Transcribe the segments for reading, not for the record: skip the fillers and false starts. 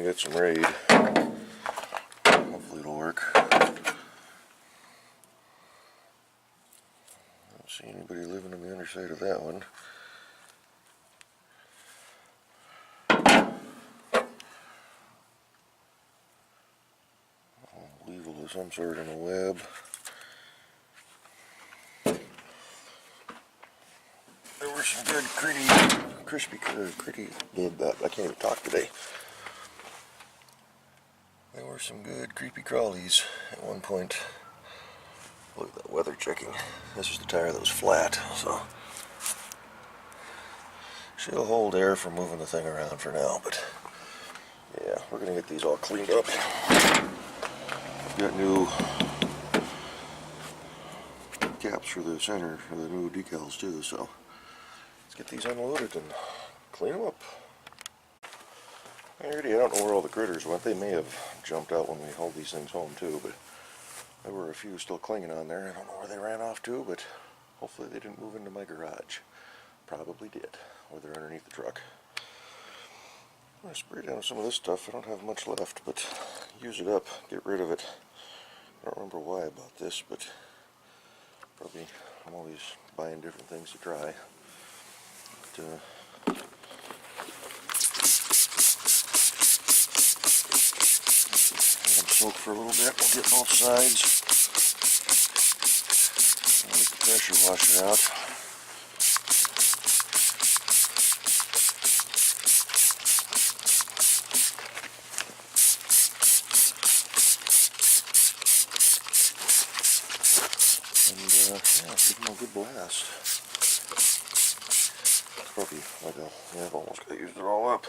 hit some raid. Hopefully it'll work. I don't see anybody living on the underside of that one. Weevil of some sort in a web. There were some good crispy, I can't even talk today. There were some good creepy crawlies at one point. Look at that weather checking. This is the tire that was flat, so she'll hold air for moving the thing around for now, but yeah, we're gonna get these all cleaned up. Got new caps for the center, for the new decals too, so let's get these unloaded and clean them up. Alrighty, I don't know where all the critters went. They may have jumped out when we hauled these things home too, but there were a few still clinging on there. I don't know where they ran off to, but hopefully they didn't move into my garage. Probably did, or they're underneath the truck. I'm going to spray down some of this stuff. I don't have much left, but use it up, get rid of it. I don't remember why I bought this, but probably I'm always buying different things to try. But, let them soak for a little bit. We'll get both sides. Let the pressure washer out. Yeah, give them a good blast. It's probably like yeah, I've almost got used it all up.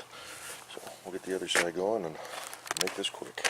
So we'll get the other side going and make this quick.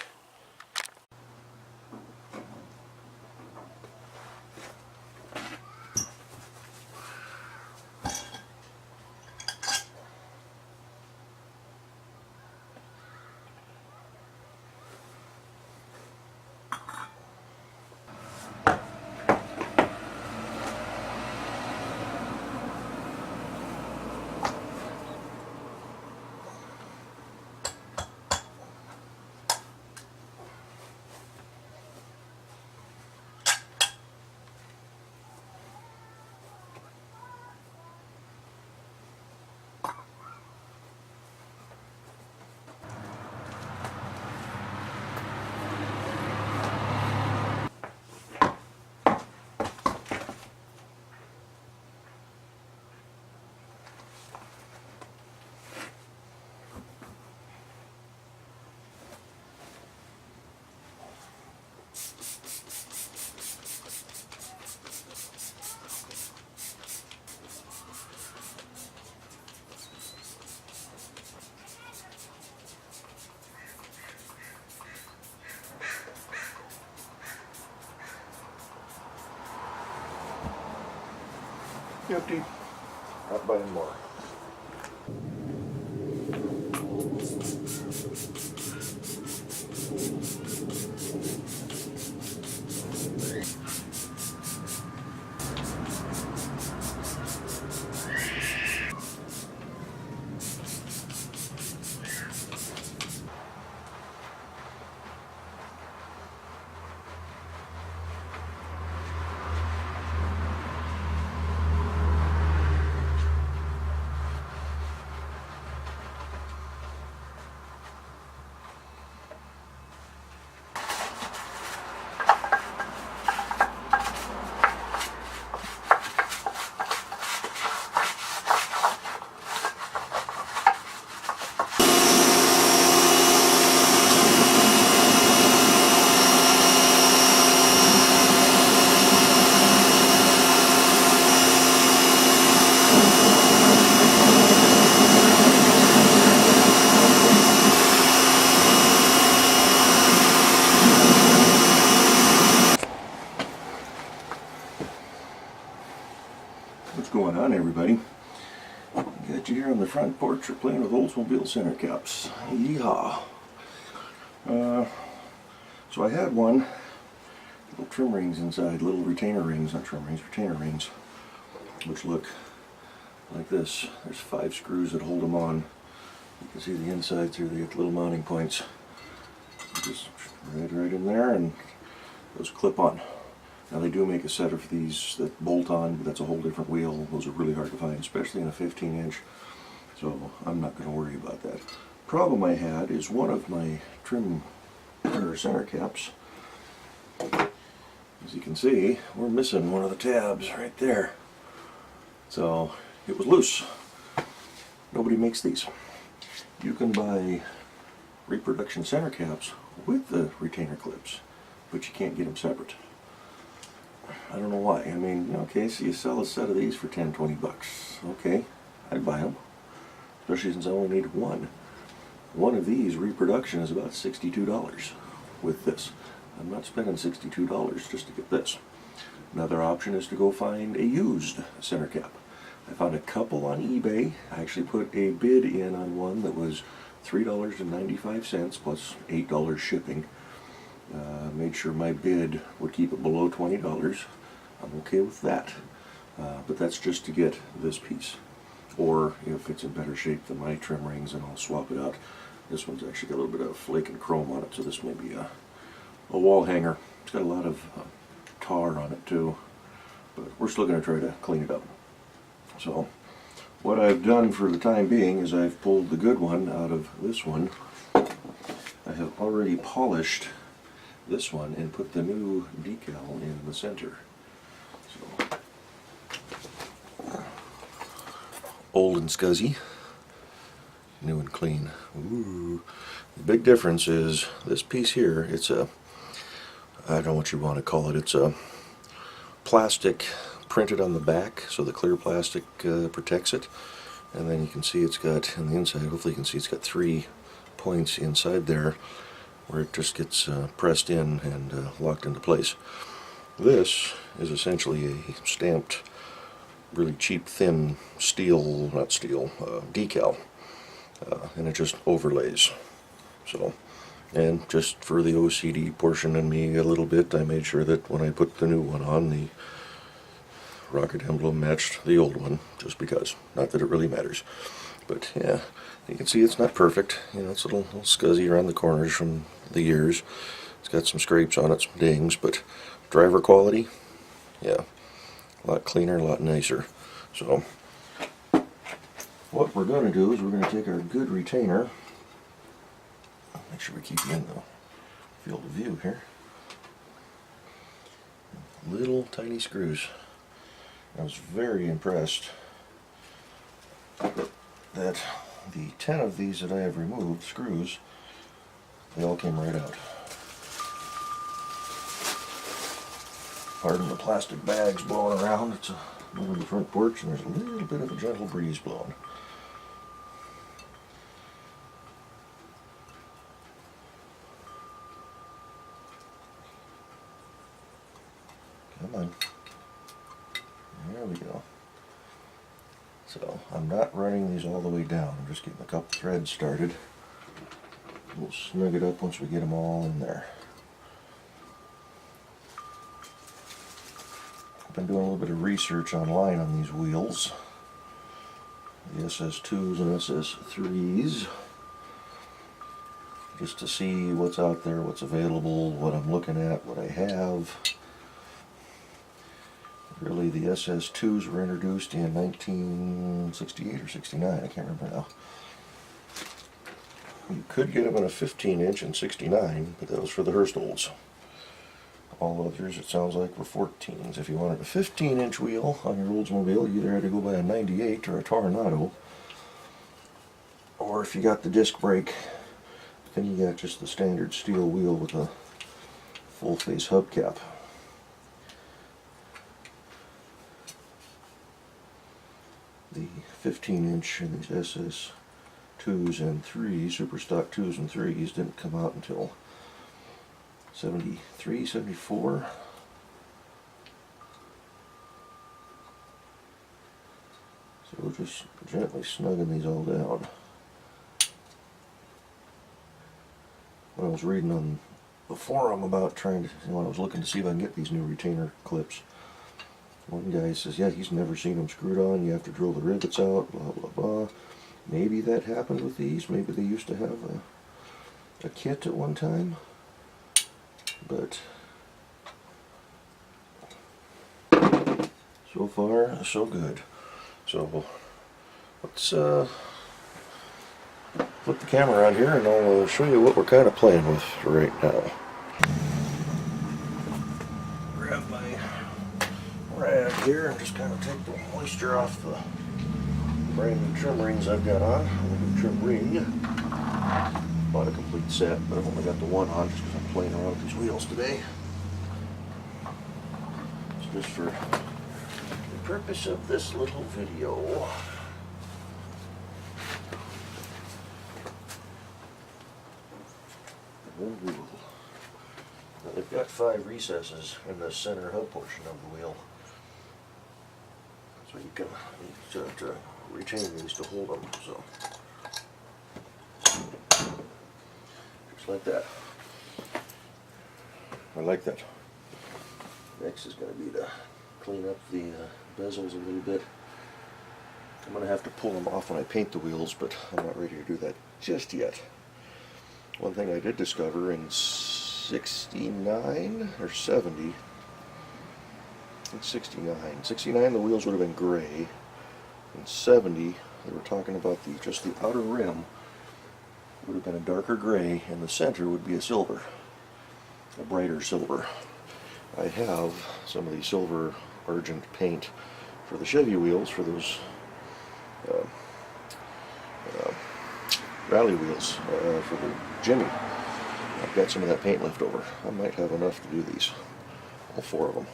Empty. Not buying more. What's going on, everybody? Got you here on the front porch. We're playing with Oldsmobile center caps. Yeehaw! So I had one, little trim rings inside, little retainer rings, not trim rings, retainer rings, which look like this. There's 5 screws that hold them on. You can see the insides here, they get little mounting points. Just right in there, and those clip on. Now they do make a set of these that bolt on, but that's a whole different wheel. Those are really hard to find, especially in a 15-inch. So I'm not going to worry about that. Problem I had is one of my trim or center caps. As you can see, we're missing one of the tabs right there. So it was loose. Nobody makes these. You can buy reproduction center caps with the retainer clips, but you can't get them separate. I don't know why. I mean, okay, so you sell a set of these for 10, 20 bucks. Okay, I'd buy them, especially since I only need one. One of these reproduction is about $62 with this. I'm not spending $62 just to get this. Another option is to go find a used center cap. I found a couple on eBay. I actually put a bid in on one that was $3.95 plus $8 shipping. Made sure my bid would keep it below $20. I'm okay with that. But that's just to get this piece. Or if it's in better shape than my trim rings, then I'll swap it out. This one's actually got a little bit of flake and chrome on it, so this may be a wall hanger. It's got a lot of tar on it too, but we're still going to try to clean it up. So what I've done for the time being is I've pulled the good one out of this one. I have already polished this one and put the new decal in the center. So old and scuzzy, new and clean. Ooh. The big difference is this piece here, it's a, I don't know what you want to call it, it's a plastic printed on the back, so the clear plastic protects it, and then you can see it's got, on the inside, hopefully you can see it's got 3 points inside there where it just gets pressed in and locked into place. This is essentially a stamped, really cheap, thin steel, not steel, decal, and it just overlays. So, and just for the OCD portion in me a little bit, I made sure that when I put the new one on, the rocket emblem matched the old one, just because. Not that it really matters. But yeah, you can see it's not perfect. You know, it's a little scuzzy around the corners from the years. It's got some scrapes on it, some dings, but driver quality, yeah, a lot cleaner, a lot nicer. So what we're going to do is we're going to take our good retainer, make sure we keep it in the field of view here, little tiny screws. I was very impressed that the 10 of these that I have removed, screws, they all came right out. Pardon the plastic bags blowing around. It's over the front porch and there's a little bit of a gentle breeze blowing. Come on. There we go. So I'm not running these all the way down. I'm just getting a couple threads started. We'll snug it up once we get them all in there. I've been doing a little bit of research online on these wheels, the SS2s and SS3s, just to see what's out there, what's available, what I'm looking at, what I have. Really, the SS2s were introduced in 1968 or 69, I can't remember now. You could get them in a 15-inch in 69, but that was for the Hurst Olds. All others, it sounds like, were 14s. If you wanted a 15-inch wheel on your Oldsmobile, you either had to go buy a 98 or a Tornado. Or if you got the disc brake, then you got just the standard steel wheel with a full-face hubcap. The 15-inch in these SS2s and 3s, super stock 2s and 3s, didn't come out until 73, 74. So we're just gently snugging these all down. When I was reading on the forum about trying to, when I was looking to see if I can get these new retainer clips, one guy says, yeah, he's never seen them screwed on, you have to drill the rivets out, blah, blah, blah. Maybe that happened with these. Maybe they used to have a kit at one time. But so far, so good. So let's flip the camera around here and I'll show you what we're kind of playing with right now. Grab my rag here and just kind of take the moisture off the brand new trim rings I've got on. The new trim ring. Bought a complete set, but I've only got the one on just because I'm playing around with these wheels today. So just for the purpose of this little video, one wheel. Now they've got 5 recesses in the center hub portion of the wheel, so you can to retain these to hold them. So just like that. I like that. Next is going to be to clean up the bezels a little bit. I'm going to have to pull them off when I paint the wheels, but I'm not ready to do that just yet. One thing I did discover in 69 or 70, it's 69. 69 the wheels would have been gray. In 70 they were talking about just the outer rim would have been a darker gray and the center would be a silver, a brighter silver. I have some of the silver Argent paint for the Chevy wheels, for those rally wheels for the Jimmy. I've got some of that paint left over. I might have enough to do these, all 4 of them.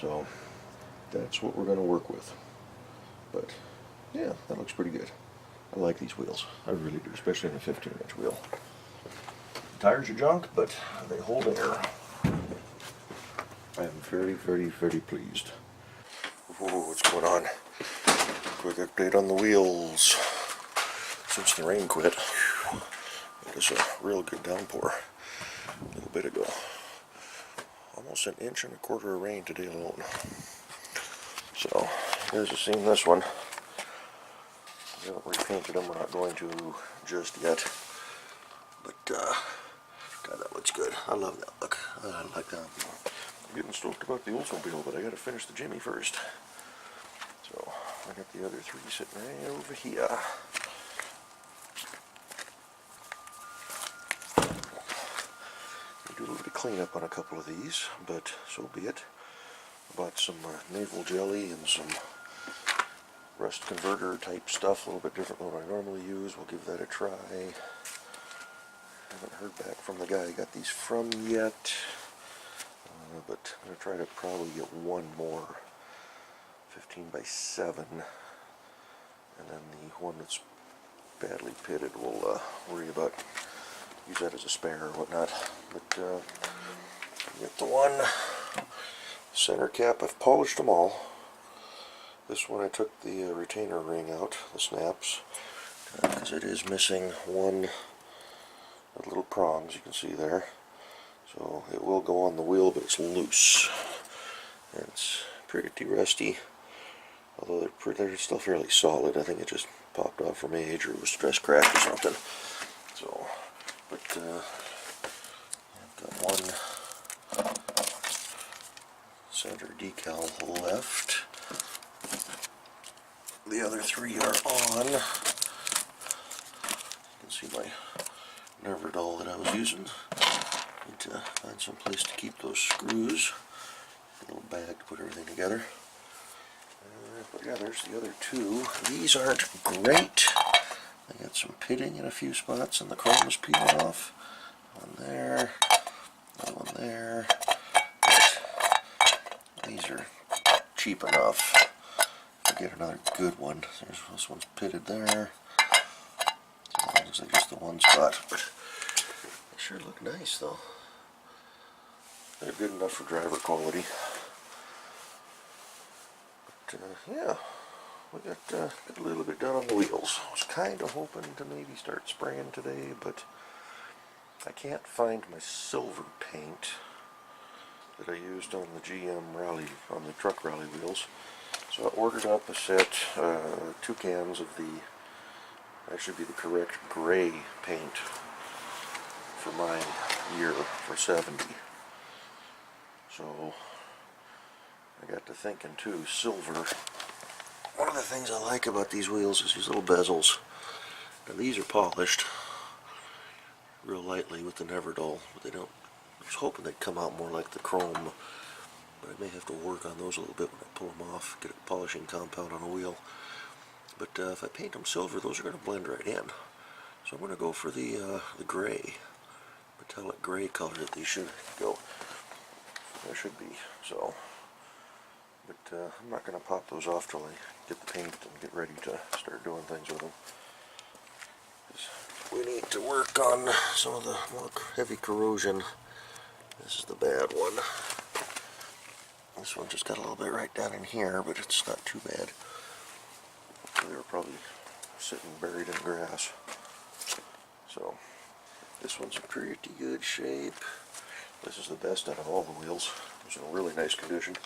So that's what we're going to work with. But yeah, that looks pretty good. I like these wheels. I really do, especially in a 15-inch wheel. The tires are junk, but they hold air. I am very, very, very pleased. Whoa, what's going on? Quick update on the wheels. Since the rain quit, it was a real good downpour a little bit ago. Almost 1.25 inches of rain today alone. So here's a scene. This one, we haven't repainted them. We're not going to just yet. But God, that looks good. I love that look. I like that. I'm getting stoked about the Oldsmobile, but I got to finish the Jimmy first. So I got the other 3 sitting right over here. Do a little bit of cleanup on a couple of these, but so be it. I bought some navel jelly and some rust converter type stuff, a little bit different than what I normally use. We'll give that a try. Haven't heard back from the guy I got these from yet, but I'm going to try to probably get one more 15x7, and then the one that's badly pitted we'll worry about. Use that as a spare or whatnot. But get the one center cap. I've polished them all. This one I took the retainer ring out, the snaps, because it is missing one of the little prongs you can see there. So it will go on the wheel, but it's loose. And it's pretty rusty, although they're still fairly solid. I think it just popped off from age or was stress cracked or something. So. But I've got one center decal left. The other 3 are on. You can see my nerver doll that I was using. Need to find some place to keep those screws. A little bag to put everything together. But yeah, there's the other 2. These aren't great. I got some pitting in a few spots and the chrome is peeling off. One there, another one there. But these are cheap enough to get another good one. This one's pitted there. So it looks like just the one spot, but they sure look nice though. They're good enough for driver quality. But yeah. We got a little bit done on the wheels. I was kind of hoping to maybe start spraying today, but I can't find my silver paint that I used on the GM rally, on the truck rally wheels. So I ordered up a set, 2 cans of the That should be the correct gray paint for my year, for 70. So I got to thinking too, silver. One of the things I like about these wheels is these little bezels. Now these are polished real lightly with the Never Dull, but they don't. I was hoping they'd come out more like the chrome, but I may have to work on those a little bit when I pull them off, get a polishing compound on a wheel. But if I paint them silver, those are going to blend right in. So I'm going to go for the gray, metallic gray color that they should go. There should be. So, but I'm not going to pop those off till I get the paint and get ready to start doing things with them. We need to work on some of the more heavy corrosion. This is the bad one. This one just got a little bit right down in here, but it's not too bad. They were probably sitting buried in grass. So this one's in pretty good shape. This is the best out of all the wheels. It's in really nice condition.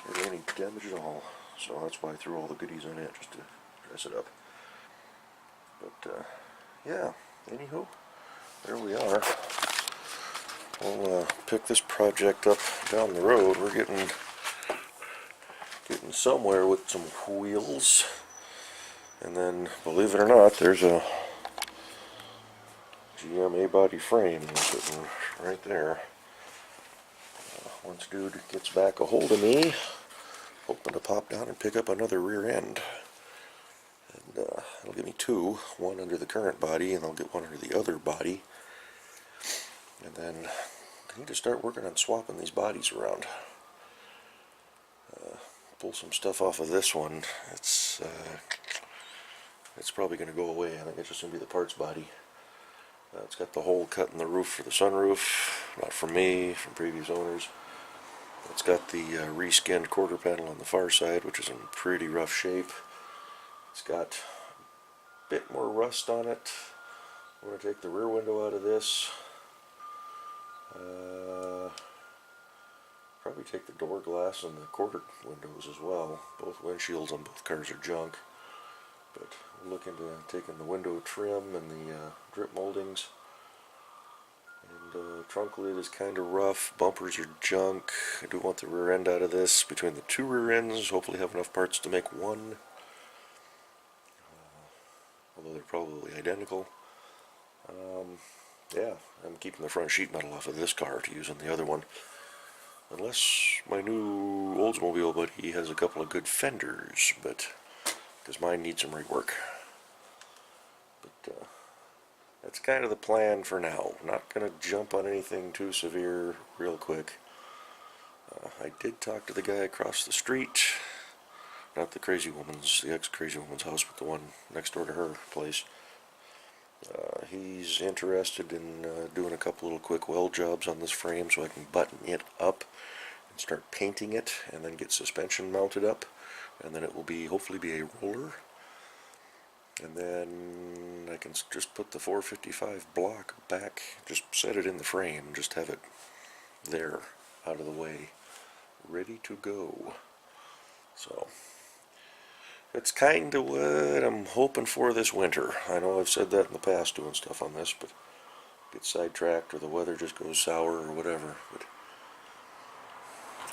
There ain't any damage at all. So that's why I threw all the goodies on it, just to dress it up. But yeah, anywho, there we are. We'll pick this project up down the road. We're getting somewhere with some wheels. And then, believe it or not, there's a GM A-body frame sitting right there. Once dude gets back a hold of me, hoping to pop down and pick up another rear end. And it'll give me two, one under the current body, and I'll get one under the other body. And then I need to start working on swapping these bodies around. Pull some stuff off of this one. It's probably going to go away. I think it's just going to be the parts body. It's got the hole cut in the roof for the sunroof, not from me, from previous owners. It's got the reskinned quarter panel on the far side, which is in pretty rough shape. It's got a bit more rust on it. I'm going to take the rear window out of this. Probably take the door glass and the quarter windows as well. Both windshields on both cars are junk. But we'll look into taking the window trim and the drip moldings. And trunk lid is kind of rough. Bumpers are junk. I do want the rear end out of this. Between the two rear ends, hopefully have enough parts to make one. Although they're probably identical. Yeah, I'm keeping the front sheet metal off of this car to use on the other one. Unless my new Oldsmobile buddy has a couple of good fenders, but because mine needs some rework. But that's kind of the plan for now. I'm not going to jump on anything too severe real quick. I did talk to the guy across the street. Not the crazy woman's, the ex-crazy woman's house, but the one next door to her place. He's interested in doing a couple little quick weld jobs on this frame so I can button it up and start painting it and then get suspension mounted up, and then it will be hopefully be a roller, and then I can just put the 455 block back, just set it in the frame, just have it there out of the way, ready to go. So it's kind of what I'm hoping for this winter. I know I've said that in the past doing stuff on this, but get sidetracked or the weather just goes sour or whatever. But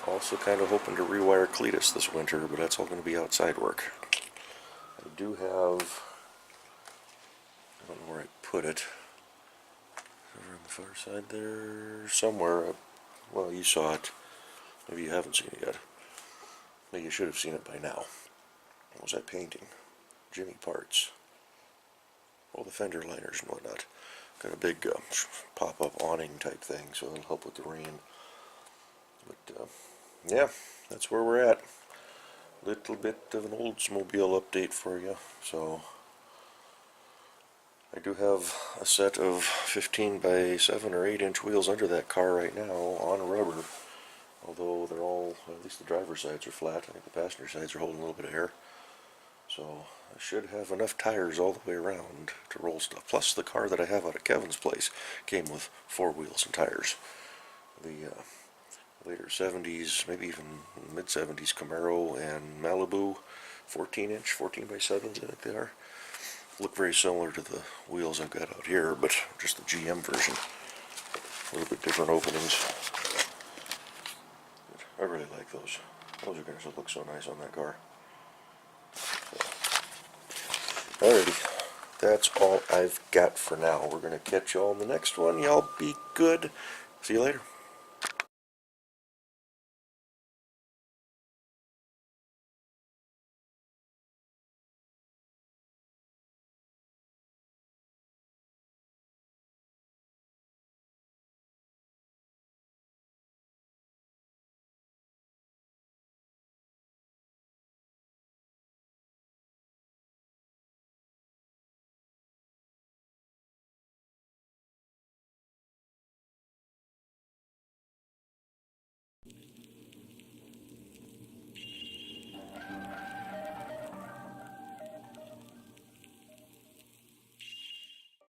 also kind of hoping to rewire Cletus this winter, but that's all going to be outside work. I do have, I don't know where I put it, over on the far side there, somewhere. Well, you saw it. Maybe you haven't seen it yet. Maybe you should have seen it by now. What was that painting? Jimmy parts. All the fender liners and whatnot. Got a big pop-up awning type thing, so it'll help with the rain. But yeah, that's where we're at. Little bit of an Oldsmobile update for you. So I do have a set of 15 by 7 or 8 inch wheels under that car right now on rubber. Although they're all, at least the driver's sides are flat. I think the passenger sides are holding a little bit of air. So I should have enough tires all the way around to roll stuff. Plus the car that I have out at Kevin's place came with 4 wheels and tires. The later 70s, maybe even mid 70s Camaro and Malibu 14 by 7s, I think they are. look very similar to the wheels I've got out here, but just the GM version. A little bit different openings. But I really like those. Those are going to look so nice on that car. So, alrighty, that's all I've got for now. We're going to catch y'all in the next one. Y'all be good. See you later.